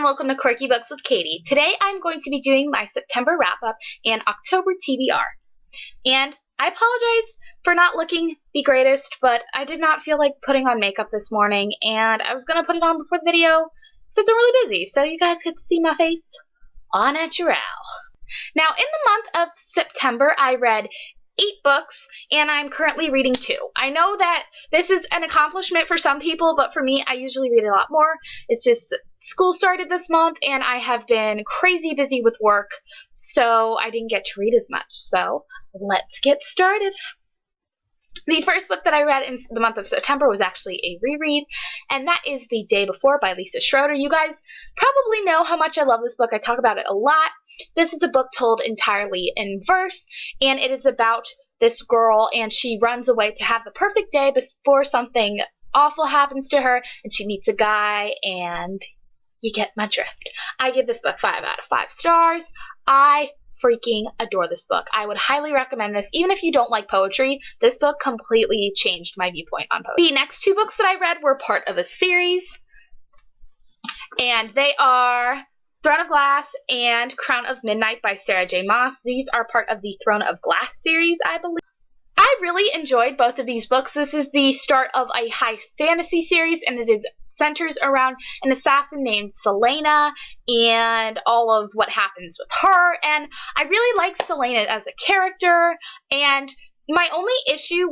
and welcome to Quirky Books with Katie. Today I'm going to be doing my September wrap-up and October TBR. And I apologize for not looking the greatest, but I did not feel like putting on makeup this morning, and I was going to put it on before the video since I'm really busy, so you guys get to see my face au naturel. Now, in the month of September, I read 8 books, and I'm currently reading 2. I know that this is an accomplishment for some people, but for me, I usually read a lot more. It's just school started this month, and I have been crazy busy with work, so I didn't get to read as much. So let's get started. The first book that I read in the month of September was actually a reread, and that is The Day Before by Lisa Schroeder. You guys probably know how much I love this book. I talk about it a lot. This is a book told entirely in verse, and it is about this girl, and she runs away to have the perfect day before something awful happens to her, and she meets a guy, and you get my drift. I give this book 5 out of 5 stars. I freaking adore this book. I would highly recommend this. Even if you don't like poetry, this book completely changed my viewpoint on poetry. The next 2 books that I read were part of a series, and they are Throne of Glass and Crown of Midnight by Sarah J. Maas. These are part of the Throne of Glass series, I believe. I really enjoyed both of these books. This is the start of a high fantasy series, and it centers around an assassin named Selena and all of what happens with her. And I really like Selena as a character, and my only issue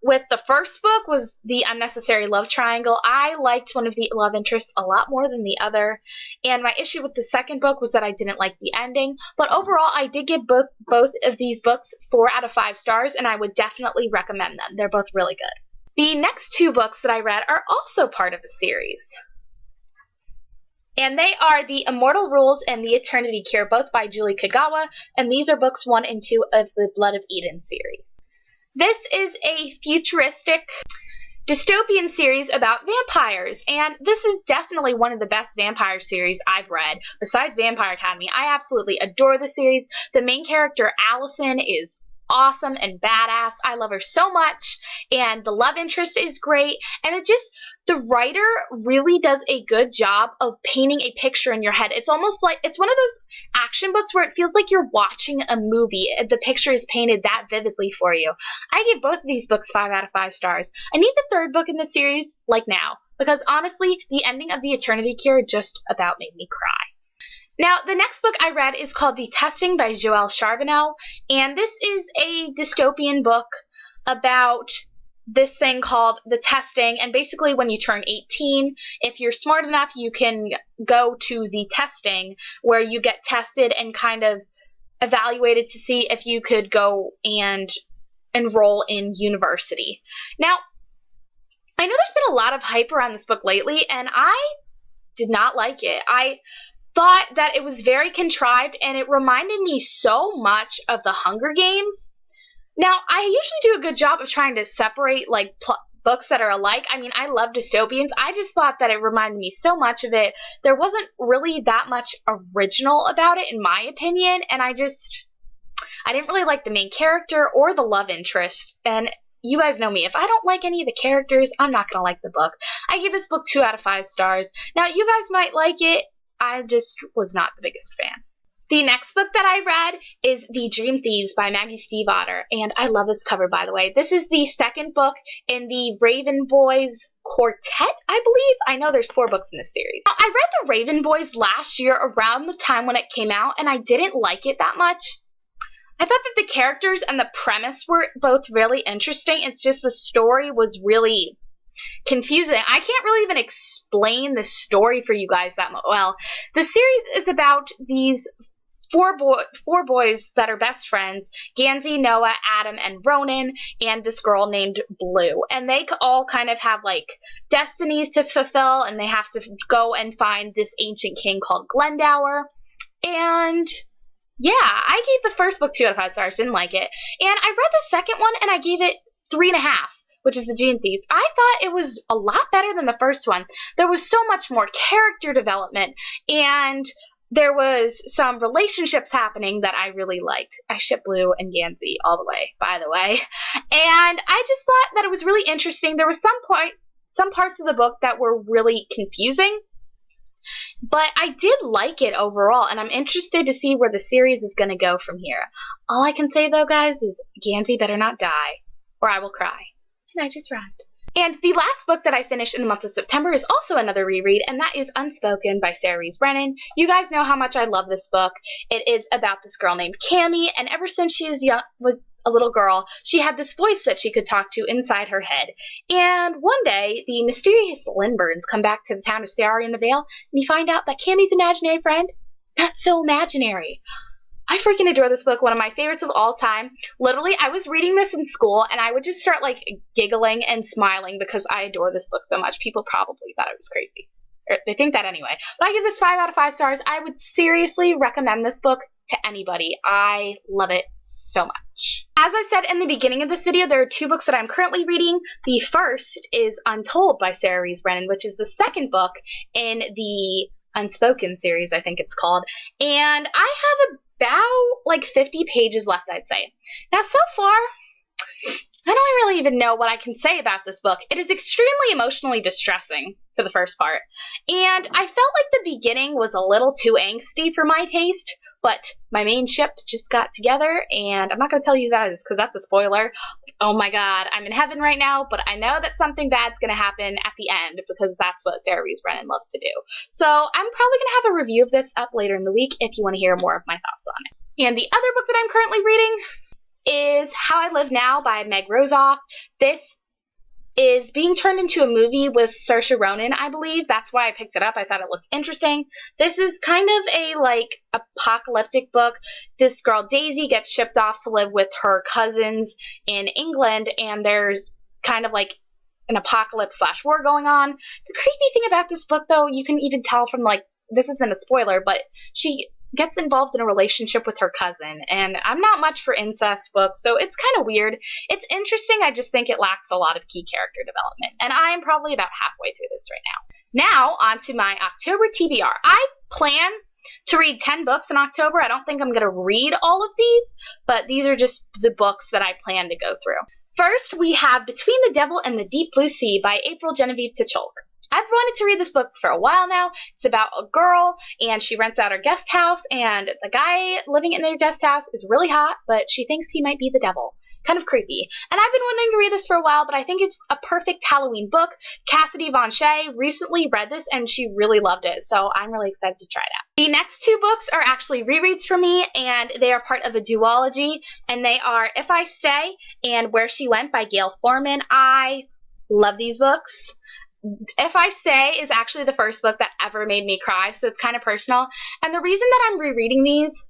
with the first book was the unnecessary love triangle. I liked one of the love interests a lot more than the other, and my issue with the second book was that I didn't like the ending. But overall, I did give both of these books 4 out of 5 stars, and I would definitely recommend them. They're both really good. The next 2 books that I read are also part of a series, and they are The Immortal Rules and The Eternity Cure, both by Julie Kagawa, and these are books 1 and 2 of the Blood of Eden series. This is a futuristic dystopian series about vampires, and this is definitely one of the best vampire series I've read, besides Vampire Academy. I absolutely adore the series. The main character, Allison, is awesome and badass. I love her so much, and the love interest is great, and the writer really does a good job of painting a picture in your head. It's almost like it's one of those action books where it feels like you're watching a movie. The picture is painted that vividly for you. I give both of these books 5 out of 5 stars. I need the 3rd book in the series, like now, because honestly, the ending of The Eternity Cure just about made me cry. Now, the next book I read is called The Testing by Joelle Charbonneau, and this is a dystopian book about this thing called the testing, and basically when you turn 18, if you're smart enough, you can go to the testing where you get tested and kind of evaluated to see if you could go and enroll in university. Now, I know there's been a lot of hype around this book lately, and I did not like it. I thought that it was very contrived, and it reminded me so much of the Hunger Games. Now, I usually do a good job of trying to separate books that are alike. I mean, I love dystopians. I just thought that it reminded me so much of it. There wasn't really that much original about it, in my opinion, and I didn't really like the main character or the love interest. And you guys know me. If I don't like any of the characters, I'm not going to like the book. I give this book 2 out of 5 stars. Now, you guys might like it. I just was not the biggest fan. The next book that I read is The Dream Thieves by Maggie Stiefvater, and I love this cover, by the way. This is the 2nd book in the Raven Boys Quartet, I believe. I know there's 4 books in this series. Now, I read the Raven Boys last year around the time when it came out, and I didn't like it that much. I thought that the characters and the premise were both really interesting. It's just the story was really confusing. I can't really even explain the story for you guys that well. The series is about these four boys that are best friends, Gansey, Noah, Adam, and Ronan, and this girl named Blue. And they all kind of have destinies to fulfill, and they have to go and find this ancient king called Glendower. And yeah, I gave the first book 2 out of 5 stars, didn't like it. And I read the second one, and I gave it 3.5. Which is The Dream Thieves. I thought it was a lot better than the first one. There was so much more character development, and there was some relationships happening that I really liked. I ship Blue and Gansey all the way, by the way. And I just thought that it was really interesting. There was some parts of the book that were really confusing. But I did like it overall, and I'm interested to see where the series is going to go from here. All I can say, though, guys, is Gansey better not die, or I will cry. And I just rhymed. And the last book that I finished in the month of September is also another reread, and that is Unspoken by Sarah Rees Brennan. You guys know how much I love this book. It is about this girl named Cammie, and ever since she was a little girl, she had this voice that she could talk to inside her head. And one day, the mysterious Lindberns come back to the town of Ciari in the Vale, and you find out that Cammie's imaginary friend, not so imaginary. I freaking adore this book, one of my favorites of all time. Literally, I was reading this in school, and I would just start, like, giggling and smiling because I adore this book so much. People probably thought I was crazy. Or they think that anyway. But I give this 5 out of 5 stars. I would seriously recommend this book to anybody. I love it so much. As I said in the beginning of this video, there are 2 books that I'm currently reading. The first is Untold by Sarah Rees Brennan, which is the second book in the Unspoken series, I think it's called. And I have about like 50 pages left, I'd say. Now, so far, I don't really even know what I can say about this book. It is extremely emotionally distressing for the first part. And I felt like the beginning was a little too angsty for my taste, but my main ship just got together, and I'm not going to tell you that because that's a spoiler. Oh my god, I'm in heaven right now, but I know that something bad's going to happen at the end because that's what Sarah Rees Brennan loves to do. So I'm probably going to have a review of this up later in the week if you want to hear more of my thoughts on it. And the other book that I'm currently reading is How I Live Now by Meg Rosoff. This is being turned into a movie with Saoirse Ronan, I believe. That's why I picked it up. I thought it looked interesting. This is kind of a, like, apocalyptic book. This girl, Daisy, gets shipped off to live with her cousins in England, and there's kind of, like, an apocalypse/war going on. The creepy thing about this book, though, you can even tell from, like, this isn't a spoiler, but she gets involved in a relationship with her cousin, and I'm not much for incest books, so it's kind of weird. It's interesting, I just think it lacks a lot of key character development, and I'm probably about halfway through this right now. Now, on to my October TBR. I plan to read 10 books in October. I don't think I'm going to read all of these, but these are just the books that I plan to go through. First, we have Between the Devil and the Deep Blue Sea by April Genevieve Tcholk. I've wanted to read this book for a while now. It's about a girl, and she rents out her guest house, and the guy living in their guest house is really hot, but she thinks he might be the devil. Kind of creepy. And I've been wanting to read this for a while, but I think it's a perfect Halloween book. Cassidy Von Shea recently read this, and she really loved it, so I'm really excited to try it out. The next 2 books are actually rereads for me, and they are part of a duology, and they are If I Stay and Where She Went by Gail Forman. I love these books. If I Stay is actually the first book that ever made me cry, so it's kind of personal. And the reason that I'm rereading these,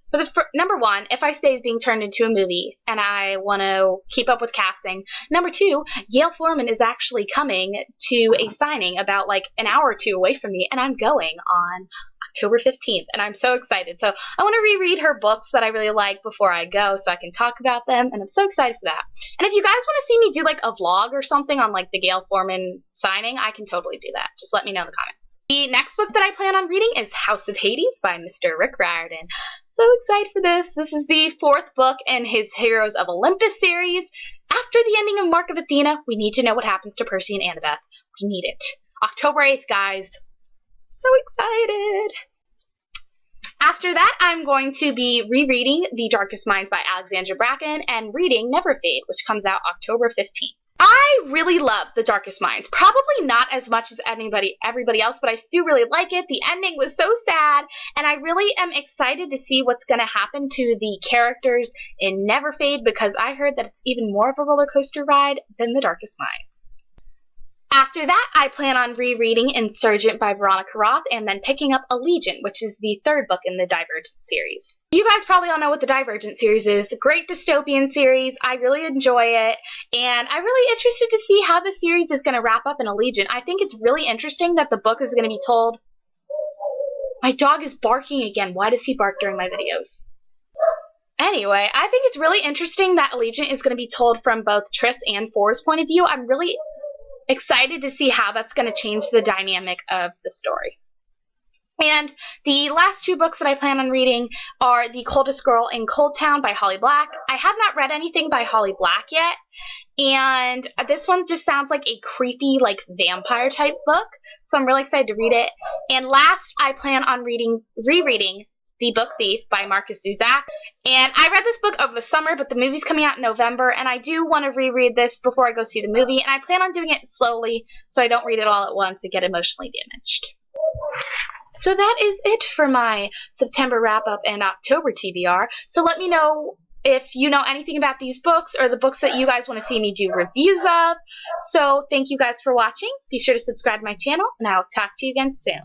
number 1, If I Stay is being turned into a movie, and I want to keep up with casting. Number 2, Gail Forman is actually coming to a signing about like an hour or 2 away from me, and I'm going on October 15th, and I'm so excited. So I want to reread her books that I really like before I go so I can talk about them, and I'm so excited for that. And if you guys want to see me do like a vlog or something on like the Gail Forman signing, I can totally do that. Just let me know in the comments. The next book that I plan on reading is House of Hades by Mr. Rick Riordan. So excited for this. This is the 4th book in his Heroes of Olympus series. After the ending of Mark of Athena, we need to know what happens to Percy and Annabeth. We need it. October 8th, guys. So excited. After that, I'm going to be rereading The Darkest Minds by Alexandra Bracken and reading Never Fade, which comes out October 15th. I really love The Darkest Minds. Probably not as much as everybody else, but I do really like it. The ending was so sad, and I really am excited to see what's going to happen to the characters in Never Fade because I heard that it's even more of a roller coaster ride than The Darkest Minds. After that, I plan on rereading Insurgent by Veronica Roth and then picking up Allegiant, which is the 3rd book in the Divergent series. You guys probably all know what the Divergent series is. A great dystopian series. I really enjoy it, and I'm really interested to see how the series is going to wrap up in Allegiant. I think it's really interesting that the book is going to be told... My dog is barking again. Why does he bark during my videos? Anyway, I think it's really interesting that Allegiant is going to be told from both Triss and For's point of view. I'm really excited to see how that's going to change the dynamic of the story. And the last 2 books that I plan on reading are The Coldest Girl in Cold Town by Holly Black. I have not read anything by Holly Black yet, And this one just sounds like a creepy, like, vampire type book, so I'm really excited to read it. And last, I plan on rereading The Book Thief by Marcus Zusak. And I read this book over the summer, but the movie's coming out in November, and I do want to reread this before I go see the movie, and I plan on doing it slowly so I don't read it all at once and get emotionally damaged. So that is it for my September wrap-up and October TBR. So let me know if you know anything about these books or the books that you guys want to see me do reviews of. So thank you guys for watching. Be sure to subscribe to my channel, and I will talk to you again soon.